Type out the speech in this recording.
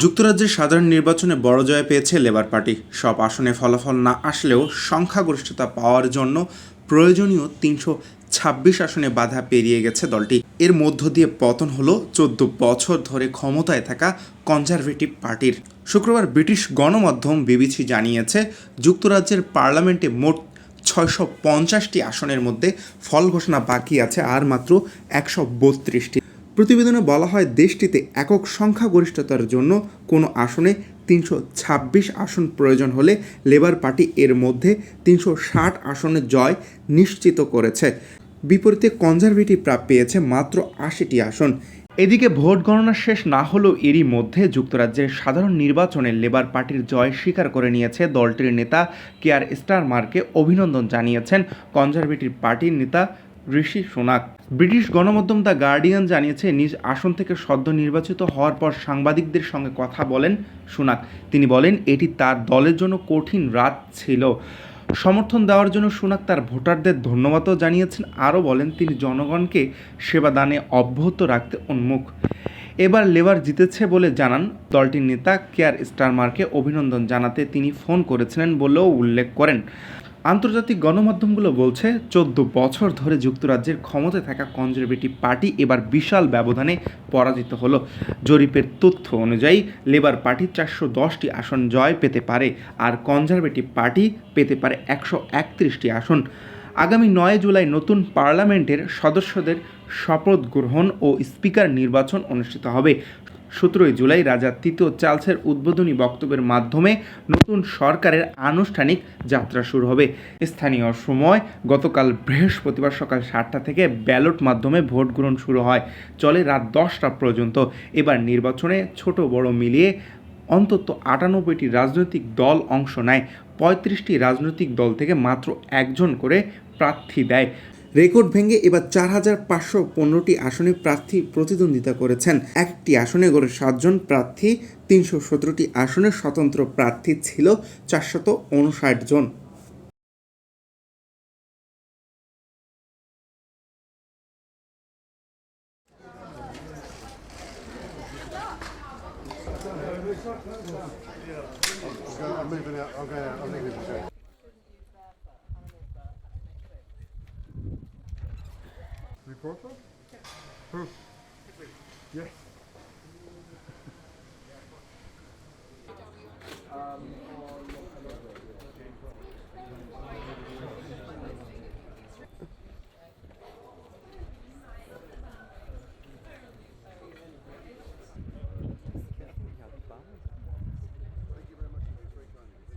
যুক্তরাজ্যের সাধারণ নির্বাচনে বড় জয় পেয়েছে লেবার পার্টি। সব আসনে ফলাফল না আসলেও সংখ্যাগরিষ্ঠতা পাওয়ার জন্য প্রয়োজনীয় ৩২৬ আসনে বাধা পেরিয়ে গেছে দলটি। এর মধ্য দিয়ে পতন হলো ১৪ বছর ধরে ক্ষমতায় থাকা কনজারভেটিভ পার্টির। শুক্রবার ব্রিটিশ গণমাধ্যম বিবিসি জানিয়েছে, যুক্তরাজ্যের পার্লামেন্টে মোট ৬৫০টি আসনের মধ্যে ফল ঘোষণা বাকি আছে আর মাত্র ১৩২টি। প্রতিবেদনে বলা হয়, দেশটিতে একক সংখ্যাগরিষ্ঠতার জন্য কোনো আসনে ৩২৬ আসন প্রয়োজন হলে লেবার পার্টি এর মধ্যে ৩৬০ আসনে জয় নিশ্চিত করেছে। বিপরীতে কনজারভেটিভরা পেয়েছে মাত্র ৮০টি আসন। এদিকে ভোট গণনা শেষ না হলেও এরই মধ্যে যুক্তরাজ্যের সাধারণ নির্বাচনে লেবার পার্টির জয় স্বীকার করে নিয়েছে দলটির নেতা। কেয়ার স্টারমারকে অভিনন্দন জানিয়েছেন কনজারভেটিভ পার্টির নেতা ঋষি সুনাক। ব্রিটিশ গণমাধ্যম দ্য গার্ডিয়ান জানিয়েছে, নিজ আসন থেকে সদ্য নির্বাচিত হওয়ার পর সাংবাদিকদের সঙ্গে কথা বলেন সুনাক। তিনি বলেন, এটি তার দলের জন্য কঠিন রাত ছিল। সমর্থন দেওয়ার জন্য সুনাক তার ভোটারদের ধন্যবাদও জানিয়েছেন। আরও বলেন, তিনি জনগণকে সেবাদানে অব্যাহত রাখতে উন্মুখ। এবার লেবার জিতেছে বলে জানান দলটির নেতা। কেয়ার স্টারমারকে অভিনন্দন জানাতে তিনি ফোন করেছিলেন বলেও উল্লেখ করেন। আন্তর্জাতিক গণমাধ্যমগুলো বলছে, ১৪ বছর ধরে যুক্তরাজ্যের ক্ষমতায় থাকা কনজারভেটিভ পার্টি এবার বিশাল ব্যবধানে পরাজিত হলো। জরিপের তথ্য অনুযায়ী লেবার পার্টি ৪১০টি আসন জয় পেতে পারে, আর কনজারভেটিভ পার্টি পেতে পারে ১৩১টি আসন। আগামী ৯ জুলাই নতুন পার্লামেন্টের সদস্যদের শপথ গ্রহণ ও স্পিকার নির্বাচন অনুষ্ঠিত হবে। ১৭ জুলাই রাজা তৃতীয় চার্লসের উদ্বোধনী বক্তব্যের মাধ্যমে নতুন সরকারের আনুষ্ঠানিক যাত্রা শুরু হবে। স্থানীয় সময় গতকাল বৃহস্পতিবার সকাল ৭টা থেকে ব্যালট মাধ্যমে ভোট গ্রহণ শুরু হয়, চলে রাত ১০টা পর্যন্ত। এবার নির্বাচনে ছোট বড় মিলিয়ে অন্তত ৯৮টি রাজনৈতিক দল অংশ নেয়। ৩৫টি রাজনৈতিক দল থেকে মাত্র একজন করে প্রার্থী দেয়। রেকর্ড ভেঙে এবার ৪৫১৫টি আসনে প্রার্থী প্রতিদ্বন্দ্বিতা করেছেন। একটি আসনে গড়ে ৭ জন প্রার্থী। ৩১৭টি আসনে স্বতন্ত্র প্রার্থী ছিল ৪৫৯ জন। I'm moving out. I'm leaving the show. Reporter? Who? Yes.